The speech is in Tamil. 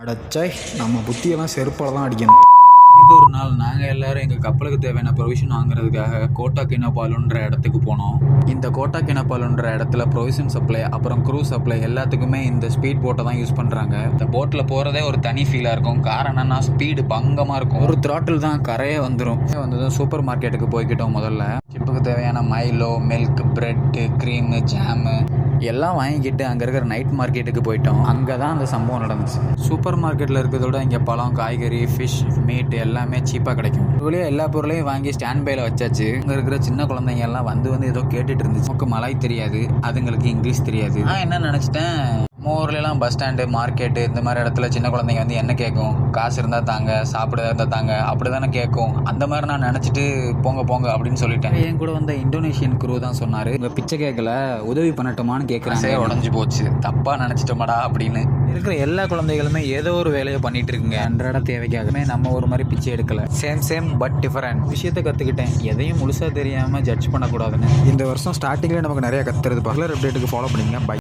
அடச்சை, நம்ம புத்தியெல்லாம் செருப்பால் தான் அடிக்கணும். இன்றைக்கி ஒரு நாள் நாங்கள் எல்லோரும் எங்கள் கப்பலுக்கு தேவையான ப்ரொவிஷன் வாங்குறதுக்காக கோட்டா கினபாலுன்ற இடத்துக்கு போனோம். இந்த கோட்டா கினபாலுன்ற இடத்துல ப்ரொவிஷன் சப்ளை அப்புறம் க்ரூஸ் சப்ளை எல்லாத்துக்குமே இந்த ஸ்பீட் போட்டை தான் யூஸ் பண்ணுறாங்க. இந்த போட்டில் போகிறதே ஒரு தனி ஃபீலாக இருக்கும். காரணம் என்னன்னா ஸ்பீடு பங்கமாக இருக்கும். ஒரு த்ராட்டில் தான் கரையே வந்துடும். வந்ததும் சூப்பர் மார்க்கெட்டுக்கு போய்கிட்டோம். முதல்ல ஷிப்புக்கு தேவையான Milo, milk, bread, cream, jam எல்லாம் வாங்கிக்கிட்டு அங்கே இருக்கிற நைட் மார்க்கெட்டுக்கு போயிட்டோம். அங்கே தான் அந்த சம்பவம் நடந்துச்சு. சூப்பர் மார்க்கெட்டில் இருக்கிறத விட இங்கே பழம், காய்கறி, ஃபிஷ், மீட் எல்லாமே சீப்பாக கிடைக்கும். இதுலேயே எல்லா பொருளையும் வாங்கி ஸ்டாண்ட் பையில் வச்சாச்சு. அங்கே இருக்கிற சின்ன குழந்தைங்க எல்லாம் வந்து ஏதோ கேட்டுட்டு இருந்துச்சு. நமக்கு மலாய் தெரியாது, அதுங்களுக்கு இங்கிலீஷ் தெரியாது. நான் என்ன நினச்சிட்டேன், ஊர்லாம் பஸ் ஸ்டாண்டு, மார்க்கெட்டு இந்த மாதிரி இடத்துல சின்ன குழந்தைங்க வந்து என்ன கேட்கும், காசு இருந்தால் தாங்க, சாப்பிட இருந்தால் தாங்க, அப்படி தானே கேட்கும். அந்த மாதிரி நான் நினச்சிட்டு போங்க போங்க அப்படின்னு சொல்லிட்டேன். என் கூட வந்த இந்தோனேஷியன் குரூ தான் சொன்னார், உங்கள் பிச்சை கேட்கல, உதவி பண்ணட்டுமான்னு கேட்குறாங்க. உடஞ்சி போச்சு, தப்பாக நினச்சிட்டோமாடா அப்படின்னு. இருக்கிற எல்லா குழந்தைகளுமே ஏதோ ஒரு வேலையை பண்ணிட்டு இருக்குங்க. அன்றாட தேவைக்காகவே நம்ம ஒரு மாதிரி பிச்சை எடுக்கல. சேம் பட் டிஃபரெண்ட் விஷயத்தை கற்றுக்கிட்டேன். எதையும் முழுசாக தெரியாமல் ஜட்ஜ் பண்ணக்கூடாதுன்னு. இந்த வருஷம் ஸ்டார்டிங்கில் நமக்கு நிறைய கற்றுறது. பகலர் அப்டேட்டுக்கு ஃபாலோ பண்ணிங்க. பை.